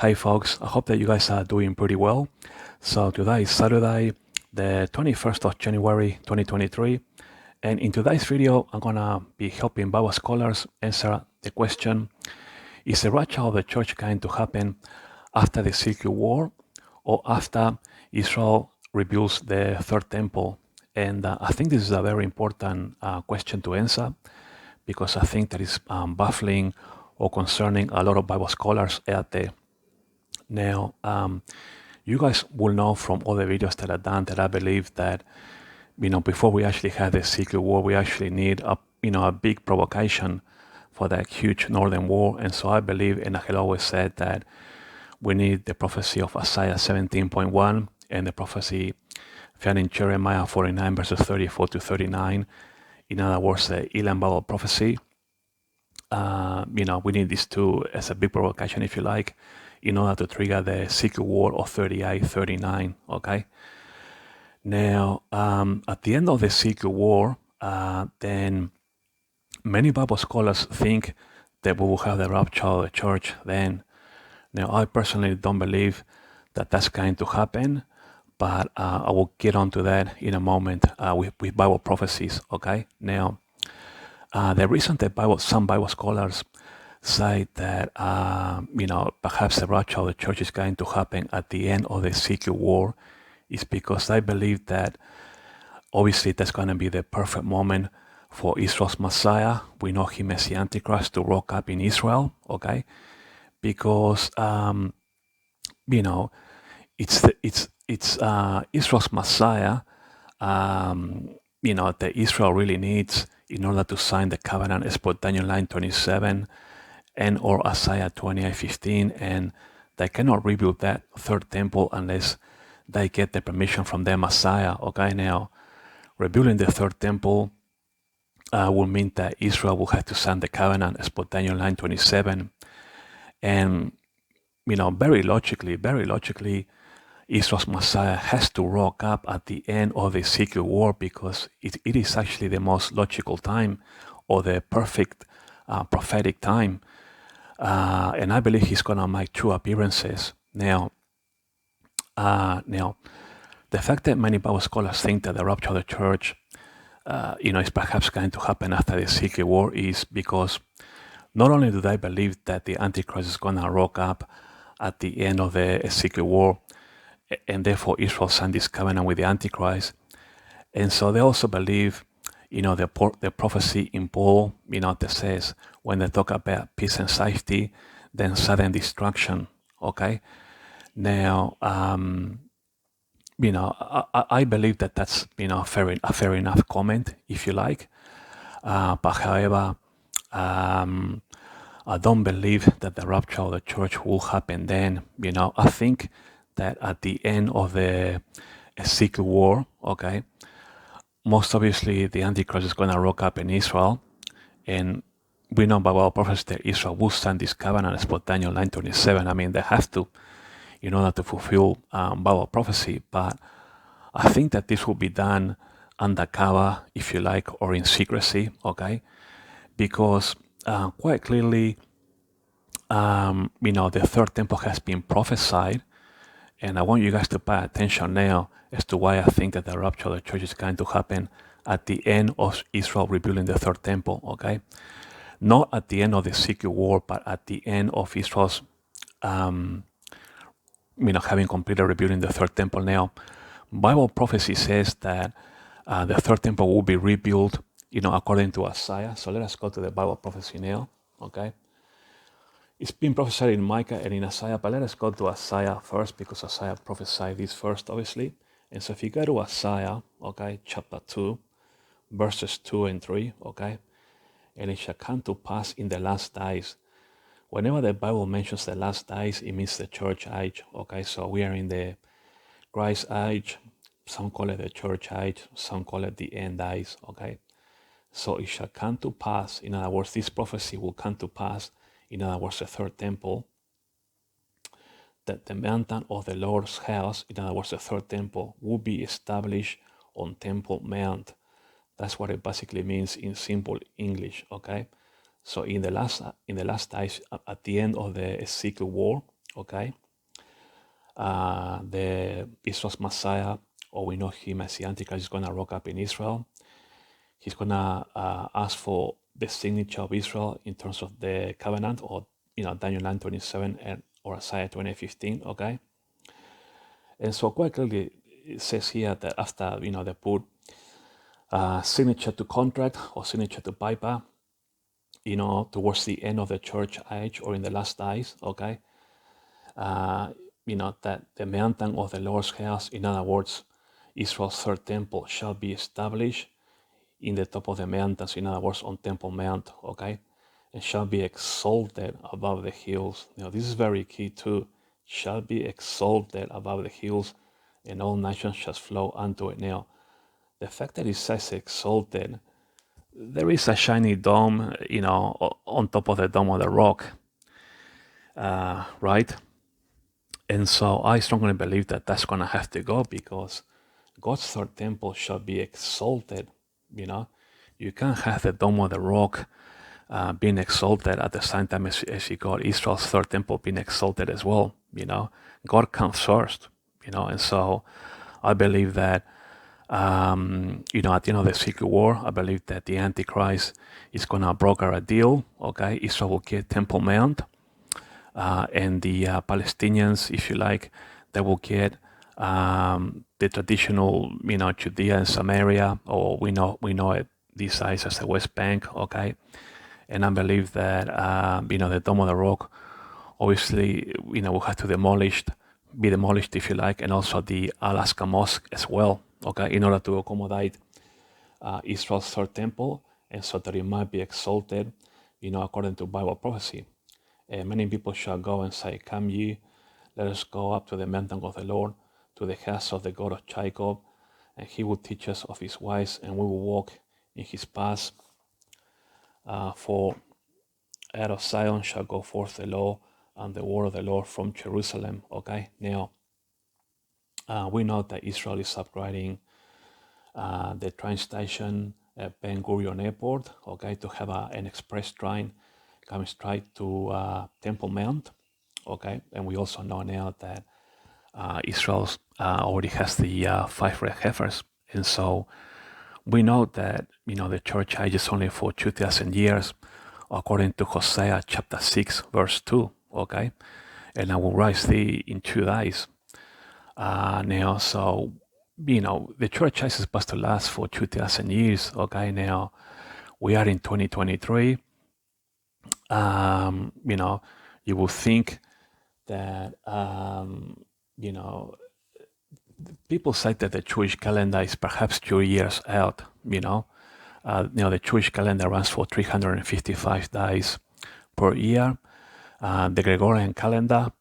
Hey folks, I hope that you guys are doing pretty well. So today is Saturday, the 21st of January 2023, and in today's video I'm gonna be helping Bible scholars answer the question: is the rapture of the church going to happen after the Ezekiel war or after Israel rebuilds the third temple? And I think this is a very important question to answer, because I think that is baffling or concerning a lot of Bible scholars out there. Now, you guys will know from all the videos that I've done that I believe that, before we actually have the Ezekiel war, we actually need a big provocation for that huge northern war. And so I believe, and I had always said, that we need the prophecy of Isaiah 17.1 and the prophecy found in Jeremiah 49 verses 34 to 39. In other words, the Elam Bible prophecy. We need these two as a big provocation, if you like, in order to trigger the Ezekiel war of 38, 39, okay? Now, at the end of the Ezekiel war, then many Bible scholars think that we will have the rapture of the church then. Now, I personally don't believe that that's going to happen, but I will get onto that in a moment with Bible prophecies, okay? Now, the reason that some Bible scholars say that, perhaps the rapture of the church is going to happen at the end of the Ezekiel war is because I believe that obviously that's going to be the perfect moment for Israel's Messiah. We know him as the Antichrist to rock up in Israel, okay? Because, it's Israel's Messiah, that Israel really needs in order to sign the covenant, as per Daniel 9:27 and or Isaiah 28:15, and they cannot rebuild that third temple unless they get the permission from their Messiah. Okay, now rebuilding the third temple will mean that Israel will have to sign the covenant, as per Daniel 9:27, and very logically, Israel's Messiah has to rock up at the end of the Ezekiel war, because it is actually the most logical time, or the perfect prophetic time. And I believe he's going to make 2 appearances. Now, the fact that many Bible scholars think that the rapture of the church, is perhaps going to happen after the Ezekiel war is because not only do they believe that the Antichrist is going to rock up at the end of the Ezekiel war, and therefore Israel signed this covenant with the Antichrist, and so they also believe, the prophecy in Paul, that says when they talk about peace and safety, then sudden destruction. Okay, now, I believe that that's a fair enough comment, if you like. But however, I don't believe that the rapture of the church will happen then. I think that at the end of the Ezekiel war, okay, most obviously the Antichrist is going to rock up in Israel, and we know by our prophecy that Israel will sign this covenant, as per Daniel 9:27. I mean, they have to, in order to fulfill Bible prophecy. But I think that this will be done undercover, if you like, or in secrecy, okay? Because quite clearly, the third temple has been prophesied, and I want you guys to pay attention now as to why I think that the rapture of the church is going to happen at the end of Israel rebuilding the third temple, okay? Not at the end of the Ezekiel war, but at the end of Israel's, having completed rebuilding the third temple. Now, Bible prophecy says that the third temple will be rebuilt, according to Isaiah. So let us go to the Bible prophecy now, okay? It's been prophesied in Micah and in Isaiah, but let us go to Isaiah first, because Isaiah prophesied this first, obviously. And so if you go to Isaiah, okay, chapter 2, verses 2 and 3, okay, and it shall come to pass in the last days. Whenever the Bible mentions the last days, it means the church age, okay? So we are in the Christ age. Some call it the church age, some call it the end days, okay? So it shall come to pass, in other words, this prophecy will come to pass, in other words, the third temple, that the mountain of the Lord's house, in other words, the third temple, will be established on Temple Mount. That's what it basically means in simple English, okay? So in the last days, at the end of the Ezekiel war, Okay, the Israel's Messiah, or we know him as the Antichrist, is going to rock up in Israel. He's going to ask for the signature of Israel in terms of the covenant, or Daniel 9:27 and or Isaiah 20:15. Okay, and so quite clearly it says here that after they put signature to contract or signature to paper, towards the end of the church age or in the last days. Okay, that the mountain of the Lord's house, in other words, Israel's third temple, shall be established in the top of the mountains, in other words, on Temple Mount, okay, and shall be exalted above the hills. This is very key too. Shall be exalted above the hills, and all nations shall flow unto it. Now, the fact that it says exalted, there is a shiny dome, on top of the dome of the rock, right? And so I strongly believe that that's going to have to go, because God's third temple shall be exalted. You can't have the dome of the rock being exalted at the same time as you got Israel's third temple being exalted as well. God comes first. And so I believe that at the end of the Secret War, I believe that the Antichrist is going to broker a deal. Okay, Israel will get Temple Mount, and the Palestinians, if you like, they will get the traditional, Judea and Samaria, or we know it these days as the West Bank. Okay, and I believe that the Dome of the Rock, obviously, will have to be demolished, if you like, and also the Alaska Mosque as well. Okay, in order to accommodate Israel's third temple, and so that it might be exalted, according to Bible prophecy. Many people shall go and say, "Come ye, let us go up to the mountain of the Lord, to the house of the God of Jacob, and he will teach us of his ways, and we will walk in his paths. For out of Zion shall go forth the law and the word of the Lord from Jerusalem." Okay, now we know that Israel is upgrading the train station at Ben Gurion Airport, okay, to have an express train coming straight to Temple Mount, okay, and we also know now that Israel already has the 5 red heifers, and so we know that the church age is only for 2,000 years, according to Hosea chapter 6 verse 2. Okay, and I will rise thee in 2 days. Now, so the church age is supposed to last for 2,000 years. Okay, now we are in 2023. You will think that people say that the Jewish calendar is perhaps 2 years out. The Jewish calendar runs for 355 days per year. The Gregorian calendar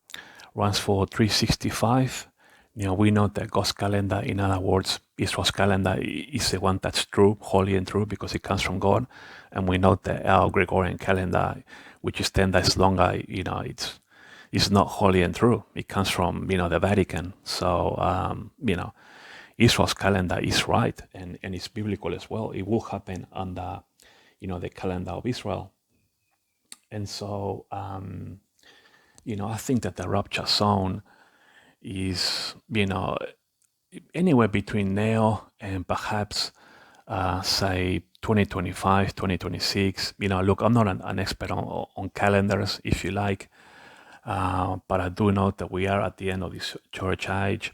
runs for 365. We know that God's calendar, in other words, Israel's calendar, is the one that's true, holy and true, because it comes from God. And we know that our Gregorian calendar, which is 10 days longer, it's not holy and true. It comes from, the Vatican. So, Israel's calendar is right, and it's biblical as well. It will happen under, the calendar of Israel. And so, I think that the rapture zone is, anywhere between now and perhaps, say, 2025, 2026. Look, I'm not an expert on calendars, if you like, but I do know that we are at the end of this church age.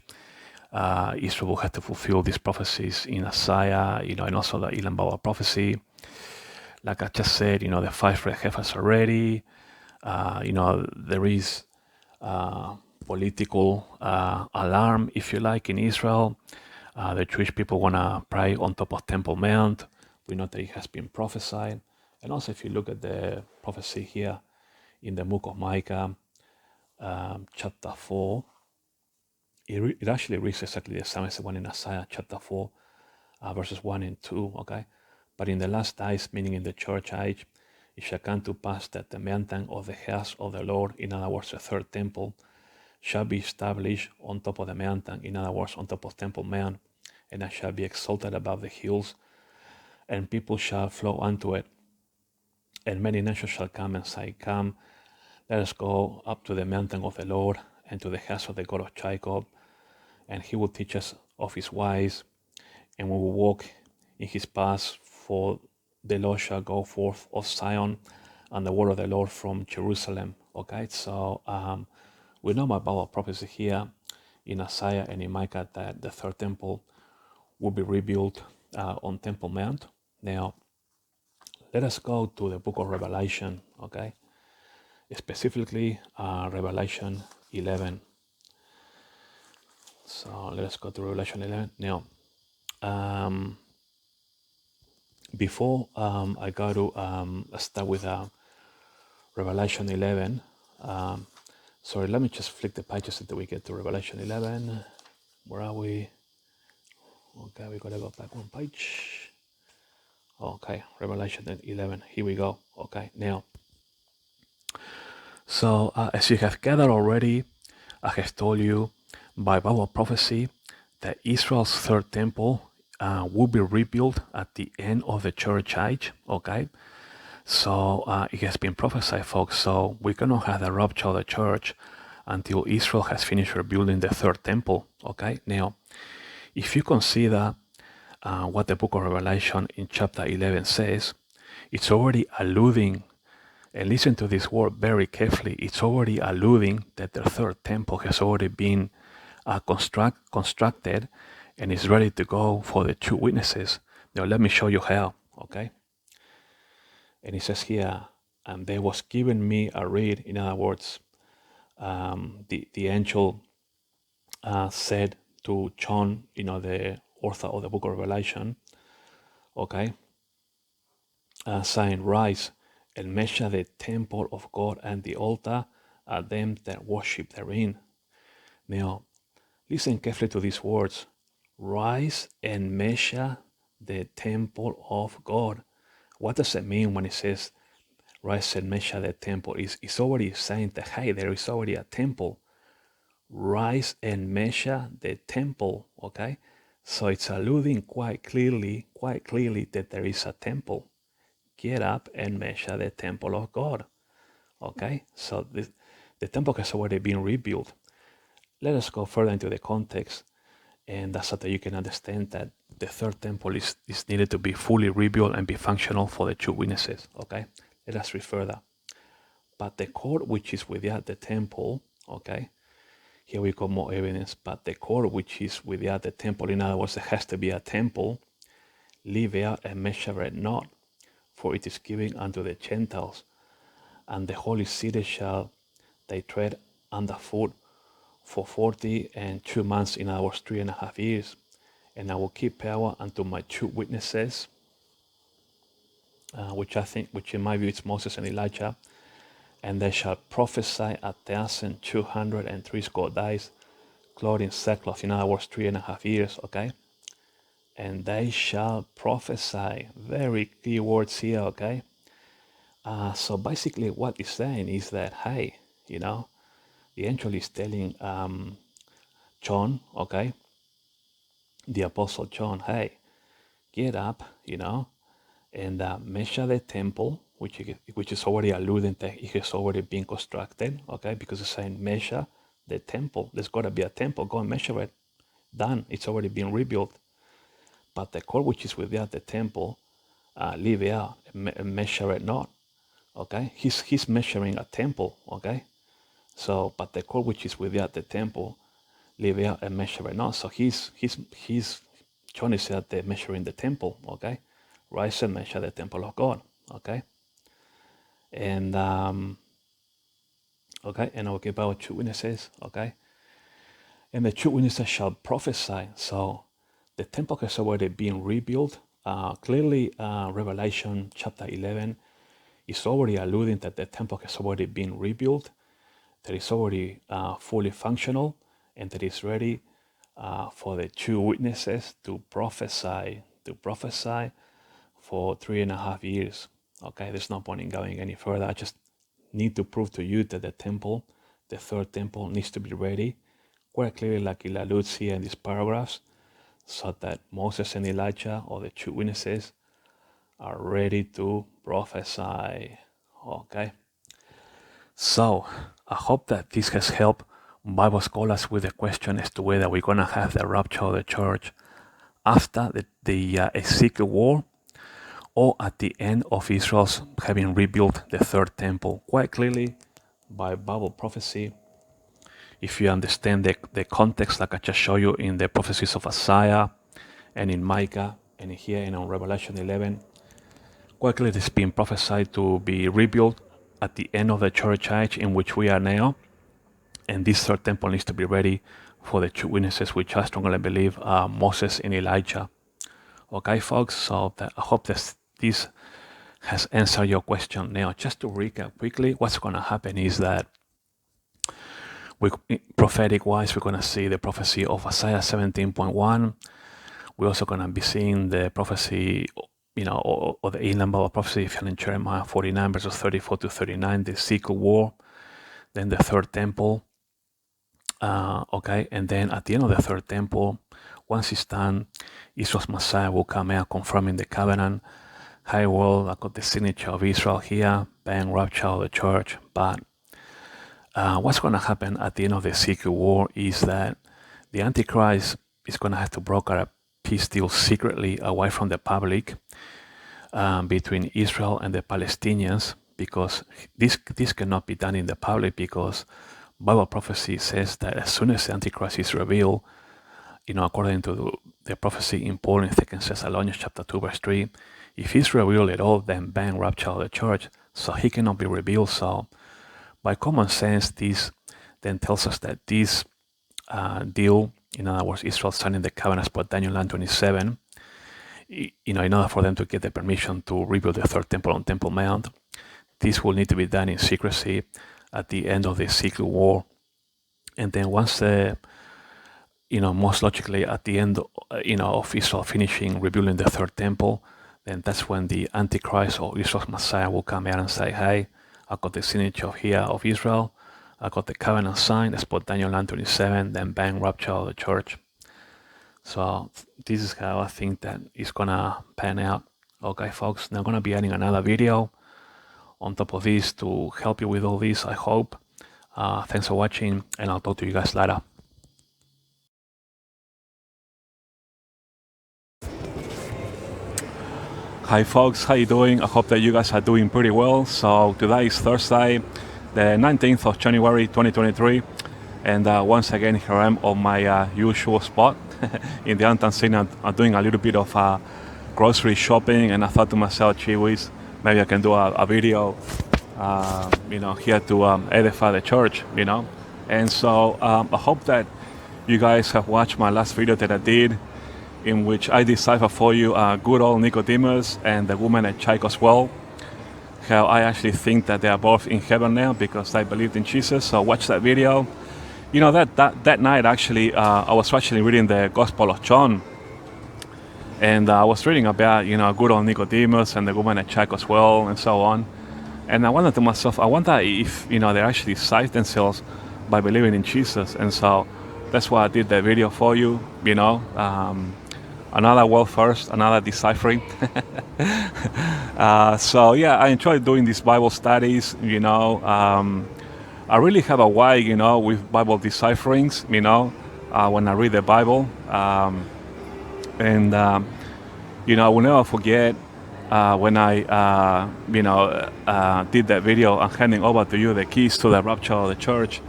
Israel will have to fulfill these prophecies in Isaiah, and also the Elam Bible prophecy. Like I just said, the 5 red heifers are ready. There is political alarm, if you like, in Israel. The Jewish people want to pray on top of Temple Mount. We know that it has been prophesied. And also, if you look at the prophecy here in the book of Micah, chapter 4, it actually reads exactly the same as the one in Isaiah chapter 4, verses 1 and 2, okay? But in the last days, meaning in the church age, it shall come to pass that the mountain of the house of the Lord, in other words, the third temple, shall be established on top of the mountain, in other words, on top of Temple Mount, and it shall be exalted above the hills, and people shall flow unto it. And many nations shall come and say, "Come, Let us go up to the mountain of the Lord and to the house of the God of Jacob, and he will teach us of his ways, and we will walk in his paths, for the Lord shall go forth of Zion, and the word of the Lord from Jerusalem. Okay, so we know about Bible prophecy here in Isaiah and in Micah that the third temple will be rebuilt on Temple Mount. Now, let us go to the book of Revelation, okay? Specifically, Revelation 11. So let us go to Revelation 11. Now, before I go to start with Revelation 11, sorry, let me just flick the pages until we get to Revelation 11. Where are we? Okay, we gotta go back one page. Okay, Revelation 11. Here we go. Okay, now, so as you have gathered already, I have told you by Bible prophecy that Israel's third temple will be rebuilt at the end of the church age. Okay, so it has been prophesied, folks. So we cannot have the rapture of the church until Israel has finished rebuilding the third temple. Okay, now if you consider what the book of Revelation in chapter 11 says, it's already alluding, and listen to this word very carefully, it's already alluding that the third temple has already been constructed and is ready to go for the two witnesses. Now let me show you how, okay? And it says here, and there was given me a reed. In other words, the angel said to John, the author of the book of Revelation, okay, saying, rise and measure the temple of God and the altar at them that worship therein. Now, listen carefully to these words. Rise and measure the temple of God. What does it mean when it says rise and measure the temple? It's already saying that, hey, there is already a temple. Rise and measure the temple, okay? So it's alluding quite clearly that there is a temple. Get up and measure the temple of God, okay? So the temple has already been rebuilt. Let us go further into the context, and that's so that you can understand that the third temple is needed to be fully rebuilt and be functional for the two witnesses, okay? Let us read further. But the court which is without the temple, okay? Here we got more evidence. But the court which is without the temple, in other words, there has to be a temple, leave out and measure it not, for it is given unto the Gentiles, and the holy city shall they tread underfoot for 42 months, in other words, 3.5 years. And I will keep power unto my two witnesses, which in my view is Moses and Elijah, and they shall prophesy 1,260 days, clothed in sackcloth, in other words, 3.5 years, okay? And they shall prophesy. Very key words here, okay? So basically what he's saying is that, hey, the angel is telling John, okay, the Apostle John, hey, get up, and measure the temple, which is already alluding that it has already been constructed, okay, because it's saying measure the temple. There's got to be a temple. Go and measure it. Done. It's already been rebuilt. But the court which is without the temple, leave it out and measure it not. Okay, he's measuring a temple. Okay, so but the court which is without the temple, leave it out and measure it not. So he's John is out there measuring the temple. Okay, rise and measure the temple of God. Okay, and okay, and I will give our two witnesses. Okay, and the two witnesses shall prophesy. So the temple has already been rebuilt. Clearly, Revelation chapter 11 is already alluding that the temple has already been rebuilt, that is already fully functional, and that is ready for the two witnesses to prophesy for 3.5 years. Okay, there's no point in going any further. I just need to prove to you that the temple, the third temple, needs to be ready, quite clearly, like it alludes here in these paragraphs, so that Moses and Elijah, or the two witnesses, are ready to prophesy. Okay. So I hope that this has helped Bible scholars with the question as to whether we're going to have the rapture of the church after the Ezekiel war or at the end of Israel's having rebuilt the third temple. Quite clearly, by Bible prophecy, if you understand the context, like I just showed you in the prophecies of Isaiah and in Micah and here in Revelation 11, quite clearly it's been prophesied to be rebuilt at the end of the church age in which we are now. And this third temple needs to be ready for the two witnesses, which I strongly believe are Moses and Elijah. Okay, folks, so I hope that this has answered your question. Now, just to recap quickly, what's going to happen is that prophetic-wise, we're going to see the prophecy of Isaiah 17.1. We're also going to be seeing the prophecy, or the End Bible Prophecy, if you're in Jeremiah 49, verses 34 to 39, the Ezekiel war, then the third temple. Okay, and then at the end of the third temple, once it's done, Israel's Messiah will come out confirming the covenant. Hey, well, I got the signature of Israel here, bang, rapture of the church. But what's going to happen at the end of the Ezekiel war is that the Antichrist is going to have to broker a peace deal secretly away from the public between Israel and the Palestinians, because this cannot be done in the public, because Bible prophecy says that as soon as the Antichrist is revealed, according to the prophecy in Paul in 2 Thessalonians chapter 2, verse 3, if he's revealed at all, then bang, rapture of the church. So he cannot be revealed. So by common sense, this then tells us that this deal, in other words, Israel signing the covenants per Daniel 9:27, in order for them to get the permission to rebuild the third temple on Temple Mount, this will need to be done in secrecy at the end of the Ezekiel war. And then once most logically at the end, of Israel finishing rebuilding the third temple, then that's when the Antichrist or Israel's Messiah will come out and say, hey, I got the signature here of Israel, I got the covenant signed, that's what Daniel 9:27, then bang, rapture of the church. So this is how I think that it's gonna pan out. Okay, folks, now I'm gonna be adding another video on top of this to help you with all this, I hope. Thanks for watching, and I'll talk to you guys later. Hi folks, how you doing? I hope that you guys are doing pretty well. So today is Thursday, the 19th of January 2023, and once again here I am on my usual spot in the End Times scene. I'm doing a little bit of grocery shopping, and I thought to myself, gee whiz, maybe I can do a video here to edify the church, and so I hope that you guys have watched my last video that I did, in which I decipher for you good old Nicodemus and the woman at Chaikos well, how I actually think that they are both in heaven now because they believed in Jesus. So watch that video. That night actually I was actually reading the Gospel of John, and I was reading about good old Nicodemus and the woman at Chaikos well and so on, and I wondered to myself, I wonder if they actually saved themselves by believing in Jesus. And so that's why I did that video for you. Another well first, another deciphering. So yeah, I enjoy doing these Bible studies. I really have a way, with Bible decipherings. When I read the Bible, and I will never forget when I did that video and handing over to you the keys to the rapture of the church.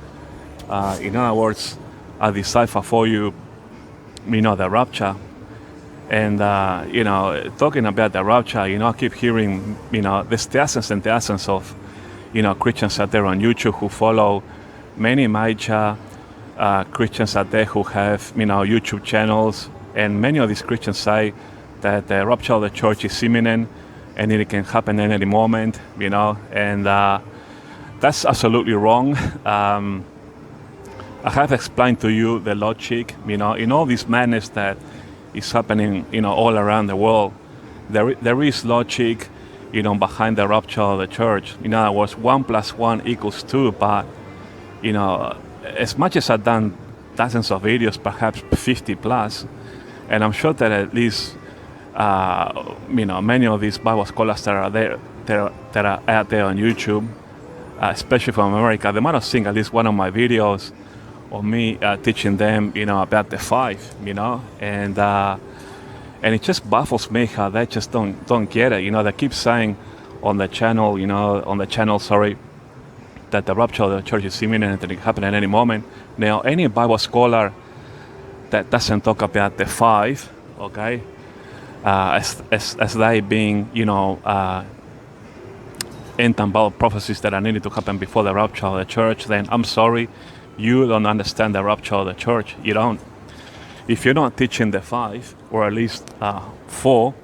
In other words, I decipher for you, the rapture. And, talking about the rapture, I keep hearing, there's thousands and thousands of, Christians out there on YouTube who follow many major Christians out there who have, YouTube channels. And many of these Christians say that the rapture of the church is imminent and it can happen at any moment, and that's absolutely wrong. I have explained to you the logic, in all this madness that is happening, all around the world. There is logic, behind the rapture of the church. In other words, 1 + 1 = 2. But, as much as I've done dozens of videos, perhaps 50 plus, and I'm sure that at least, many of these Bible scholars that are out there on YouTube, especially from America, they might have seen at least one of my videos of me teaching them, about the five, and it just baffles me how they just don't get it. They keep saying on the channel, sorry, that the rapture of the church is imminent and it can happen at any moment. Now, any Bible scholar that doesn't talk about the five, okay, as they being, end time Bible prophecies that are needed to happen before the rapture of the church, then I'm sorry, you don't understand the rapture of the church. You don't. If you're not teaching the five, or at least four,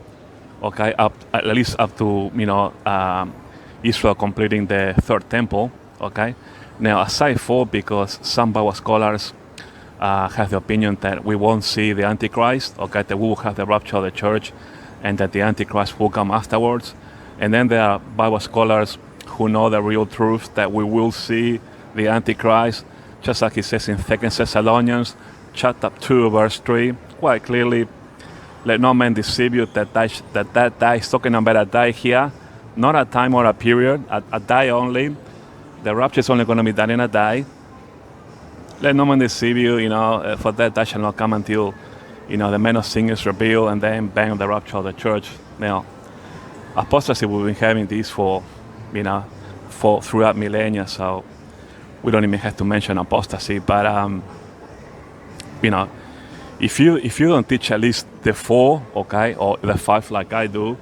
okay, at least up to Israel completing the third temple, okay. Now, I say four because some Bible scholars have the opinion that we won't see the Antichrist, okay, that we will have the rapture of the church, and that the Antichrist will come afterwards. And then there are Bible scholars who know the real truth that we will see the Antichrist, just like it says in 2 Thessalonians chapter 2 verse 3, quite clearly, let no man deceive you that day is talking about a day here, not a time or a period, a day only. The rapture is only going to be done in a day. Let no man deceive you, for that day shall not come until, the man of sin is revealed, and then bang, the rapture of the church. Now, apostasy, we've been having this for throughout millennia, so we don't even have to mention apostasy. But if you don't teach at least the four, okay, or the five like I do,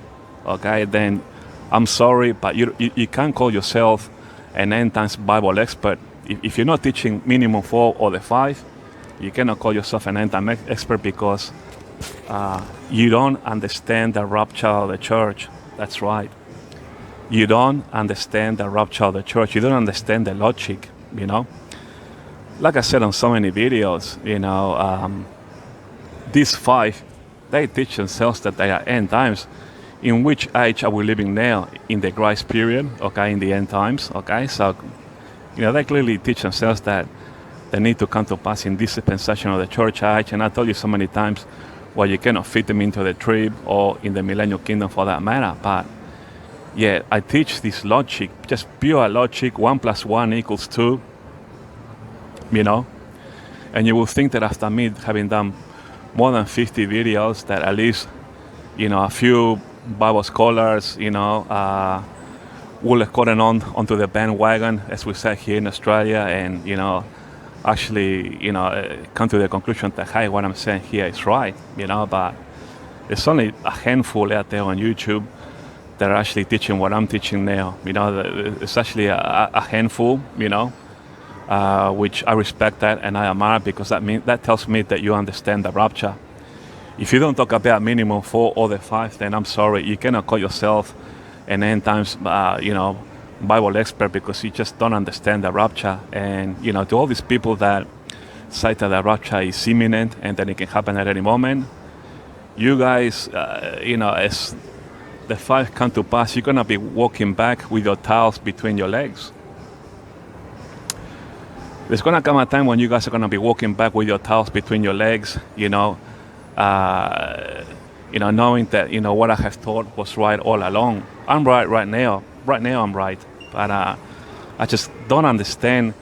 okay, then I'm sorry, but you can't call yourself an End Times Bible expert. If you're not teaching minimum four or the five, you cannot call yourself an End Time expert, because you don't understand the rapture of the church. That's right. You don't understand the rapture of the church. You don't understand the logic, Like I said on so many videos, these five, they teach themselves that they are end times. In which age are we living now? In the grace period, okay, in the end times, okay? So, they clearly teach themselves that they need to come to pass in this dispensation of the church age. And I told you so many times, well, you cannot fit them into the trib or in the millennial kingdom for that matter. But yeah, I teach this logic, just pure logic, 1 + 1 = 2, And you will think that after me having done more than 50 videos, that at least, a few Bible scholars, will have gotten onto the bandwagon, as we say here in Australia, and, actually, come to the conclusion that, hey, what I'm saying here is right, but it's only a handful out there on YouTube that are actually teaching what I'm teaching now. It's actually a handful, which I respect that and I admire, because that tells me that you understand the rapture. If you don't talk about minimum 4 or the 5, then I'm sorry, you cannot call yourself an End Times, Bible expert, because you just don't understand the rapture. And, to all these people that say that the rapture is imminent and that it can happen at any moment, you guys, as the 5 come to pass, you're going to be walking back with your towels between your legs. There's going to come a time when you guys are going to be walking back with your towels between your legs, knowing that, what I have taught was right all along. I'm right now. Right now I'm right. But I just don't understand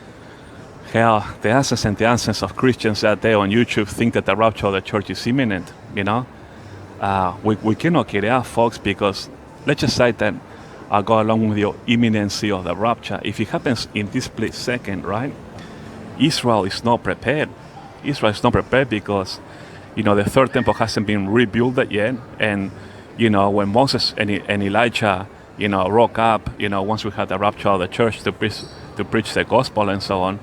how the essence and the essence of Christians out there on YouTube think that the rapture of the church is imminent, We cannot get out, folks, because let's just say that I go along with your imminency of the rapture. If it happens in this split second, right, Israel is not prepared. Israel is not prepared because, the third temple hasn't been rebuilt yet. And, when Moses and Elijah, rock up, once we had the rapture of the church to preach the gospel and so on,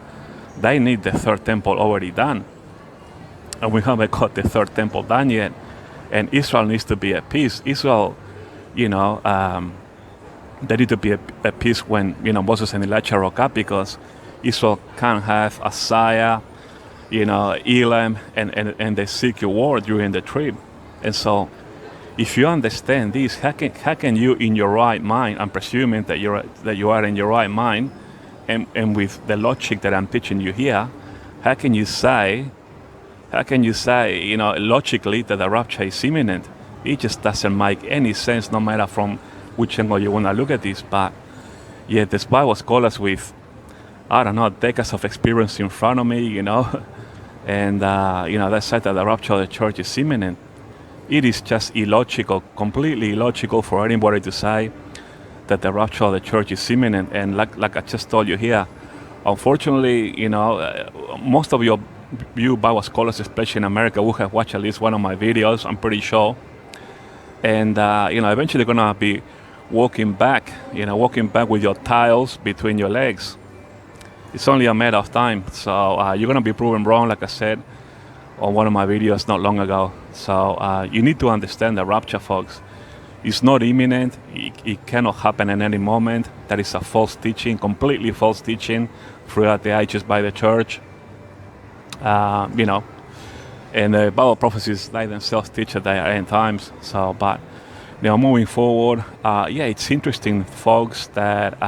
they need the third temple already done. And we haven't got the third temple done yet. And Israel needs to be at peace. Israel, they need to be at peace when, Moses and Elijah rock up, because Israel can't have Isaiah, Elam, and the Ezekiel war during the trip. And so, if you understand this, how can you, in your right mind, I'm presuming that you are in your right mind, and with the logic that I'm teaching you here, how can you say, logically that the rapture is imminent? It just doesn't make any sense, no matter from which angle you want to look at this. But, Yet there's Bible scholars with, I don't know, decades of experience in front of me, and, they said that the rapture of the church is imminent. It is just illogical, completely illogical for anybody to say that the rapture of the church is imminent. And like I just told you here, unfortunately, most of you Bible scholars, especially in America, will have watched at least one of my videos, I'm pretty sure. And, eventually going to be walking back with your tiles between your legs. It's only a matter of time. So you're going to be proven wrong, like I said, on one of my videos not long ago. So you need to understand the rapture, folks. It's not imminent. It cannot happen at any moment. That is a false teaching, completely false teaching throughout the ages by the church. And the Bible prophecies, they themselves teach that they are end times. So, but moving forward, it's interesting, folks, that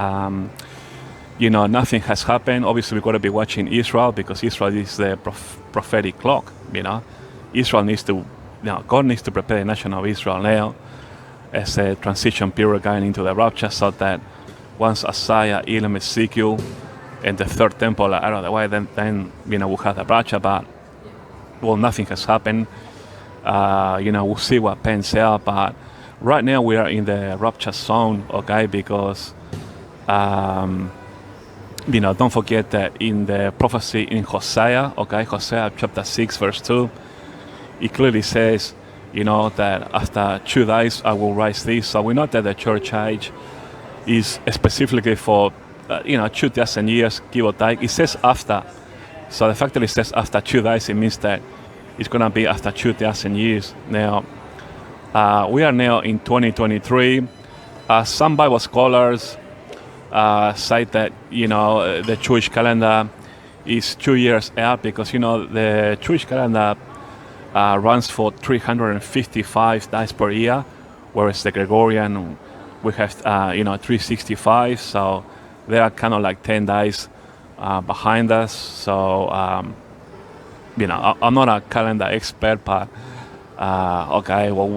nothing has happened. Obviously, we've got to be watching Israel, because Israel is the prophetic clock. Israel needs to, God needs to prepare the nation of Israel now as a transition period going into the rapture, so that once Isaiah, Elam, Ezekiel, and the third temple are out of the way, then we'll have the rapture. But nothing has happened. We'll see what pans out. But right now we are in the rapture zone, okay? Because don't forget that in the prophecy in Hosea, okay, Hosea chapter 6 verse 2, it clearly says, that after 2 days I will raise this. So we know that the church age is specifically for 2,000 years, give or take. It says after. So the fact that it says after 2 days, it means that it's going to be after 2,000 years. Now, we are now in 2023. Some Bible scholars say that, the Jewish calendar is 2 years out, because, the Jewish calendar runs for 355 days per year, whereas the Gregorian, we have, 365. So they are kind of like 10 days behind us. So, I'm not a calendar expert, but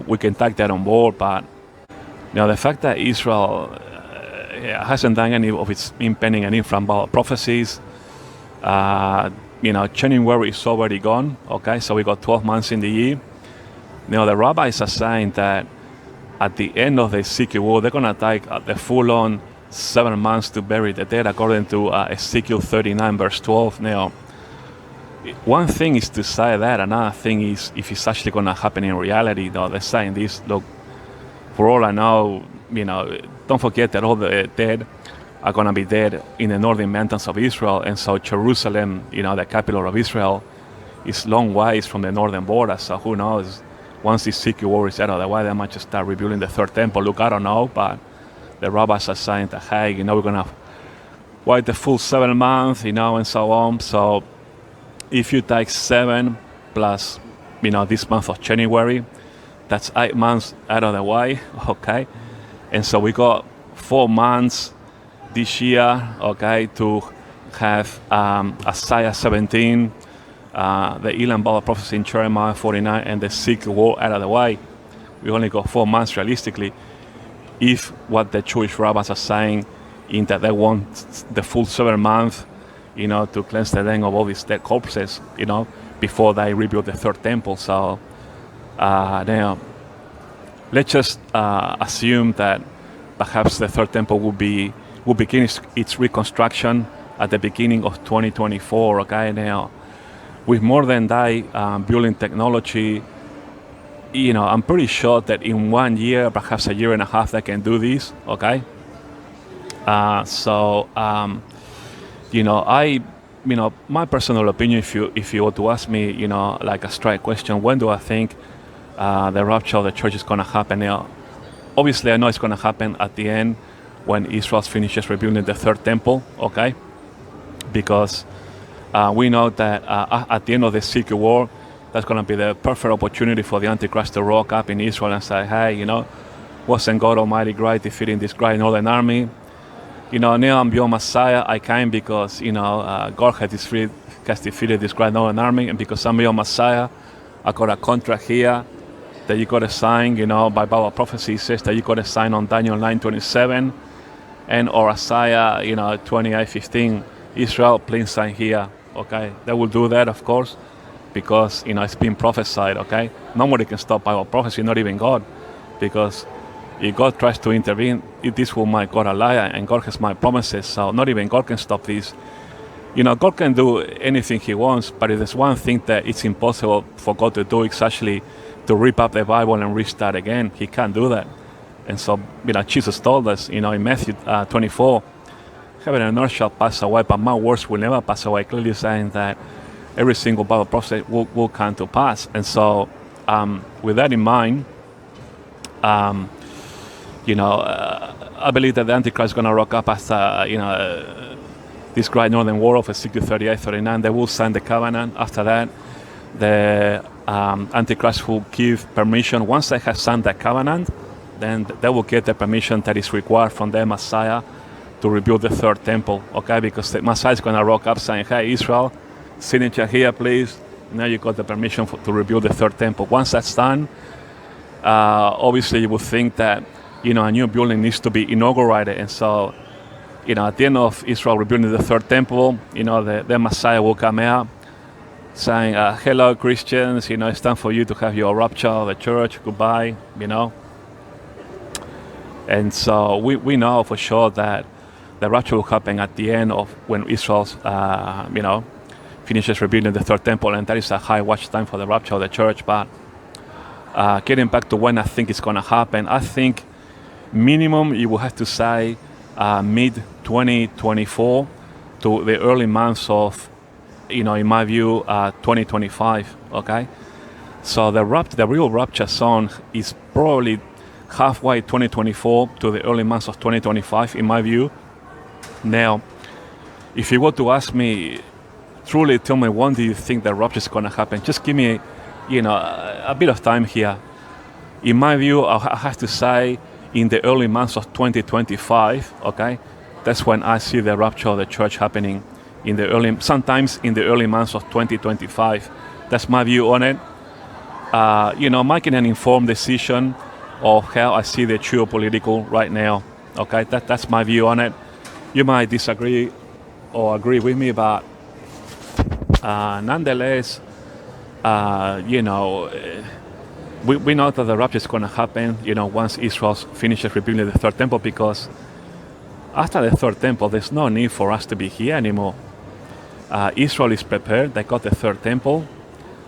we can take that on board. But the fact that Israel hasn't done any of its impending and infant Bible prophecies, January is already gone. Okay, so we got 12 months in the year. The rabbis are saying that at the end of the Ezekiel war, they're going to take the full-on 7 months to bury the dead, according to Ezekiel 39 verse 12. Now, one thing is to say that, another thing is if it's actually going to happen in reality. They're saying this, look, for all I know, don't forget that all the dead are going to be dead in the northern mountains of Israel, and so Jerusalem, the capital of Israel, is long ways from the northern border. So who knows, once this Ezekiel war is out of the way, they might just start rebuilding the third temple. Look, I don't know, but the rabbis are saying that, hey, we're going to wait the full 7 months, and so on. So if you take 7 plus, this month of January, that's 8 months out of the way, okay? And so we got 4 months this year, okay, to have Isaiah 17, the Elam Bible prophecy in Jeremiah 49, and the Ezekiel war out of the way. We only got 4 months realistically, if what the Jewish rabbis are saying in that they want the full 7 months, to cleanse the land of all these dead corpses, before they rebuild the third temple. So now, let's just assume that perhaps the third temple will begin its reconstruction at the beginning of 2024. Okay, now with modern day building technology, I'm pretty sure that in 1 year, perhaps a year and a half, they can do this. Okay, my personal opinion, if you were to ask me, like a straight question, when do I think the rapture of the church is going to happen? Now, obviously, I know it's going to happen at the end, when Israel finishes rebuilding the third temple, okay? Because we know that at the end of the Ezekiel war, that's going to be the perfect opportunity for the Antichrist to rock up in Israel and say, hey, wasn't God Almighty great defeating this great northern army? Now I'm your Messiah. I came because, God has defeated this great northern army, and because I'm your Messiah, I got a contract here that you got to sign, by Bible prophecy. It says that you got to sign on Daniel 9:27. and or Isaiah, 28:15, Israel, please sign here. Okay, they will do that, of course, because it's been prophesied. Okay, nobody can stop Bible prophecy, not even God, because if God tries to intervene, this will make God a liar, and God has my promises, so not even God can stop this. God can do anything He wants, but if there's one thing that it's impossible for God to do, it's actually to rip up the Bible and restart again. He can't do that. And so, Jesus told us, in Matthew 24, heaven and earth shall pass away, but my words will never pass away, clearly saying that every single Bible prophecy will come to pass. And so, with that in mind, I believe that the Antichrist is going to rock up after, this great northern war of Ezequiel 38, 39. They will sign the covenant. After that, the Antichrist will give permission. Once they have signed the covenant, then they will get the permission that is required from the Messiah to rebuild the third temple. Okay, because the Messiah is going to rock up saying, "Hey, Israel, signature here, please." Now you got the permission to rebuild the third temple. Once that's done, obviously you would think that a new building needs to be inaugurated, and so at the end of Israel rebuilding the third temple, the Messiah will come out saying, "Hello, Christians. It's time for you to have your rapture of the church. Goodbye." And so we know for sure that the rapture will happen at the end of when Israel, finishes rebuilding the third temple, and that is a high watch time for the rapture of the church. But getting back to when I think it's going to happen, I think minimum you will have to say mid 2024 to the early months of, in my view, 2025. Okay, so the real rapture zone is probably halfway 2024 to the early months of 2025, in my view. Now, if you were to ask me, truly tell me when do you think the rapture is going to happen, just give me, a bit of time here. In my view, I have to say in the early months of 2025. Okay, that's when I see the rapture of the church happening. Sometimes in the early months of 2025. That's my view on it. Making an informed decision of how I see the geo-political right now. Okay, that's my view on it. You might disagree or agree with me, but nonetheless, we know that the rapture is going to happen, once Israel finishes rebuilding the third temple, because after the third temple, there's no need for us to be here anymore. Israel is prepared. They got the third temple,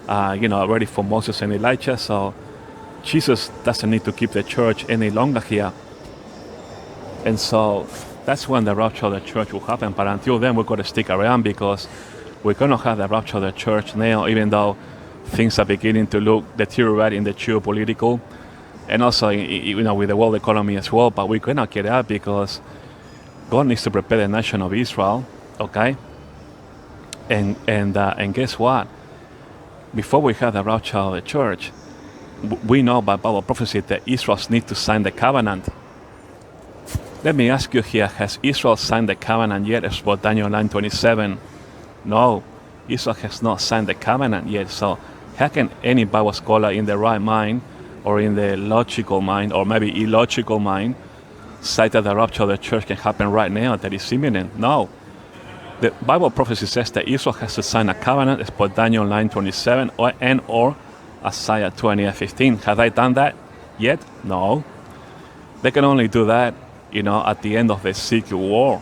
ready for Moses and Elijah. So Jesus doesn't need to keep the church any longer here. And so that's when the rapture of the church will happen. But until then, we've got to stick around, because we're going to have the rapture of the church now, even though things are beginning to deteriorate in the geopolitical, and also with the world economy as well. But we cannot get out, because God needs to prepare the nation of Israel. Okay, and guess what? Before we have the rapture of the church, we know by Bible prophecy that Israel needs to sign the covenant. Let me ask you here: has Israel signed the covenant yet? As for Daniel 9:27, no, Israel has not signed the covenant yet. So how can any Bible scholar in the right mind, or in the logical mind, or maybe illogical mind, say that the rapture of the church can happen right now, that is imminent? No. The Bible prophecy says that Israel has to sign a covenant, as per Daniel 9:27 or Isaiah 28:15. Have they done that yet? No. They can only do that, at the end of the Ezequiel war,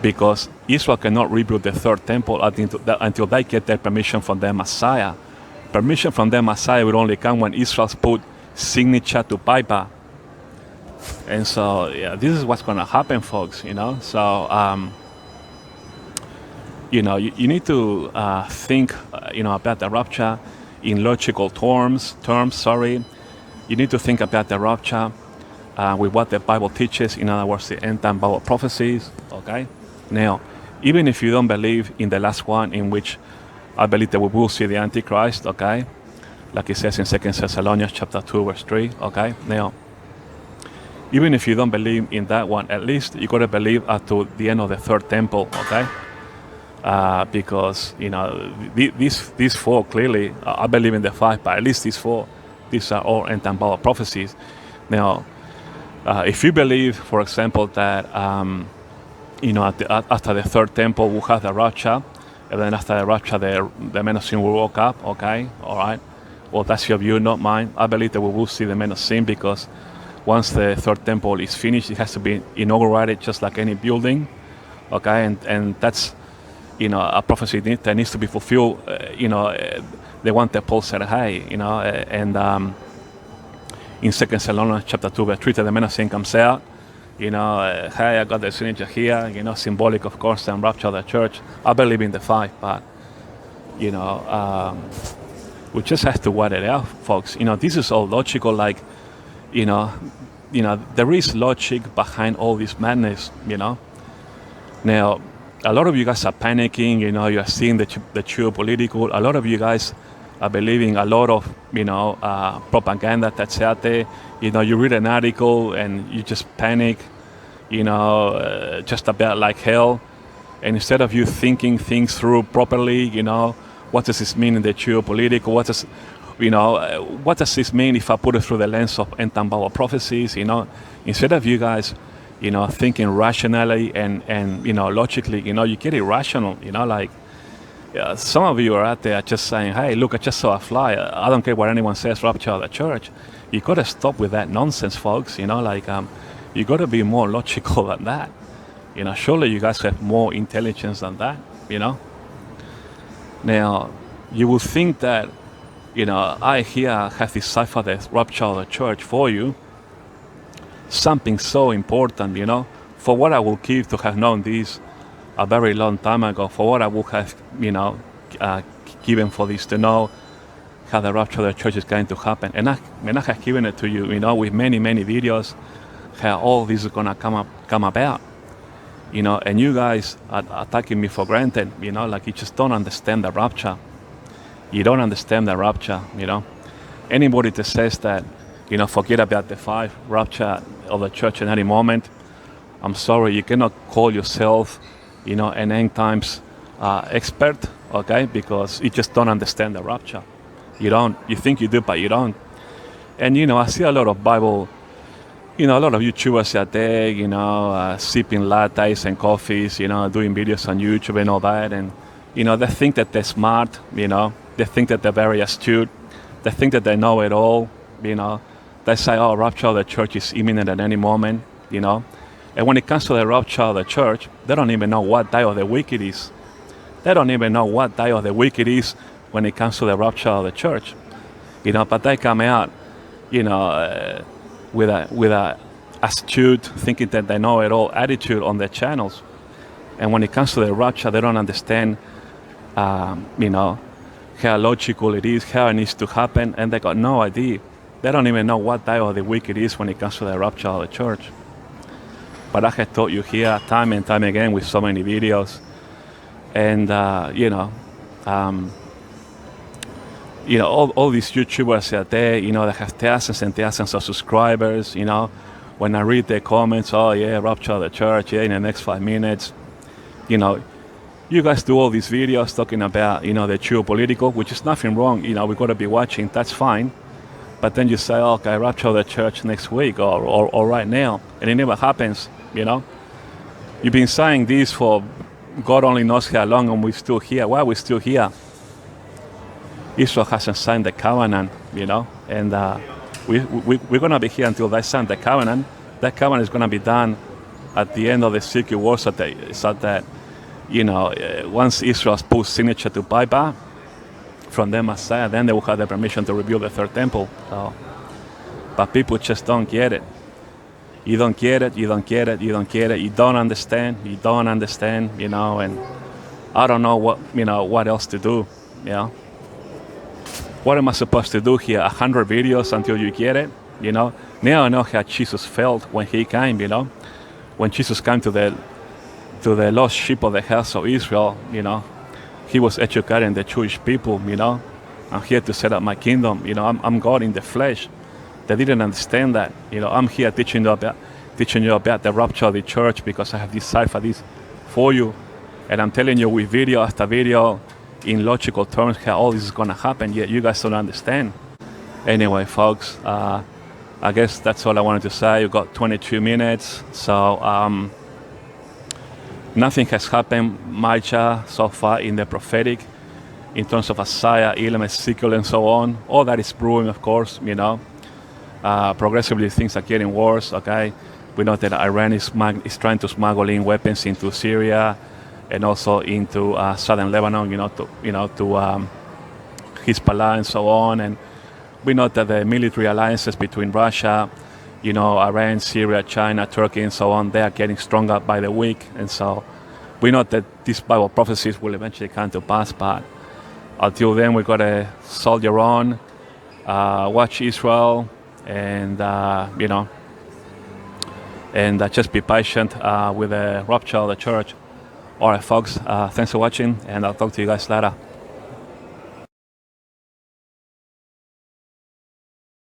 because Israel cannot rebuild the third temple until they get their permission from the Messiah. Permission from the Messiah will only come when Israel's put signature to paper. And so, this is what's going to happen, folks. So you need to think, about the rapture in logical terms. You need to think about the rapture with what the Bible teaches. In other words, the End Times Bible Prophecies. Okay. Now, even if you don't believe in the last one, in which I believe that we will see the Antichrist. Okay, like it says in 2 Thessalonians chapter 2 verse 3. Okay. Now, even if you don't believe in that one, at least you got to believe up to the end of the third temple. Okay. Because these four clearly, I believe in the five, but at least these four, these are all End Times Bible Prophecies. Now, If you believe, for example, that after the third temple we'll have the rapture, and then after the rapture the men of sin will walk up, okay, all right. Well, that's your view, not mine. I believe that we will see the men of sin, because once the third temple is finished, it has to be inaugurated just like any building, okay, and that's a prophecy that needs to be fulfilled. The one that Paul said, hey, and in 2 Thessalonians chapter 2 verse 3, the men of sin comes out, hey, I got the signature here, symbolic, of course, and rapture of the church. I believe in the 5, but we just have to wait it out, folks. This is all logical, like, there is logic behind all this madness, Now, a lot of you guys are panicking, you are seeing the geo-political. A lot of you guys are believing a lot of, propaganda that's out there. You read an article and you just panic, just about like hell. And instead of you thinking things through properly, what does this mean in the geo-political? What does this mean if I put it through the lens of End Times Bible Prophecies? Instead of you guys, thinking rationally and logically, you get irrational. Some of you are out there just saying, hey, look, I just saw a fly. I don't care what anyone says, rapture of the church. You got to stop with that nonsense, folks. You got to be more logical than that. Surely you guys have more intelligence than that. Now, you will think that, I here have deciphered the rapture of the church for you. Something so important, for what I will give to have known this a very long time ago, for what I would have, given for this to know how the rapture of the church is going to happen. And I have given it to you, with many, many videos, how all this is going to come about. And you guys are taking me for granted, like you just don't understand the rapture. You don't understand the rapture, Anybody that says that, forget about the 5 rapture of the church in any moment, I'm sorry, you cannot call yourself, an end times expert, okay? Because you just don't understand the rapture. You don't. You think you do, but you don't. And I see a lot of Bible, a lot of YouTubers out there, sipping lattes and coffees, doing videos on YouTube and all that, and they think that they're smart, they think that they're very astute, they think that they know it all, They say, oh, rapture of the church is imminent at any moment, And when it comes to the rapture of the church, they don't even know what day of the week it is. They don't even know what day of the week it is when it comes to the rapture of the church. But they come out, with a astute, thinking that they know it all attitude on their channels. And when it comes to the rapture, they don't understand, how logical it is, how it needs to happen, and they got no idea. They don't even know what day of the week it is when it comes to the rapture of the church. But I have taught you here time and time again with so many videos. And, all these YouTubers out there, they have thousands and thousands of subscribers, When I read their comments, oh, yeah, rapture of the church, yeah, in the next 5 minutes. You guys do all these videos talking about, the geo-political, which is nothing wrong. We've got to be watching, that's fine. But then you say, oh, okay, rapture of the church next week or right now. And it never happens, You've been saying this for God only knows how long, and we're still here. Why are we still here? Israel hasn't signed the covenant, And we're going to be here until they sign the covenant. That covenant is going to be done at the end of the circuit war, so that once Israel puts signature to bye-bye from the Messiah, then they will have the permission to rebuild the third temple. But people just don't get it. You don't get it, you don't get it, you don't get it, you don't understand, and I don't know what else to do, What am I supposed to do here? 100 videos until you get it, Now I know how Jesus felt when he came, When Jesus came to the lost sheep of the house of Israel, he was educating the Jewish people, I'm here to set up my kingdom, I'm God in the flesh. They didn't understand that, I'm here teaching you about the rapture of the church because I have deciphered this for you, and I'm telling you with video after video in logical terms how all this is going to happen, yet you guys don't understand. Anyway, folks, I guess that's all I wanted to say. You've got 22 minutes. So nothing has happened Micah so far in the prophetic in terms of Isaiah, Elam, Ezekiel, and so on. All that is brewing, of course, you know. Progressively, things are getting worse, okay? We know that Iran is trying to smuggle in weapons into Syria and also into southern Lebanon, to Hezbollah and so on. And we know that the military alliances between Russia, Iran, Syria, China, Turkey, and so on, they are getting stronger by the week. And so we know that these Bible prophecies will eventually come to pass, but until then, we've got to soldier on, watch Israel, and just be patient with the rapture of the church. All right, folks, thanks for watching, and I'll talk to you guys later.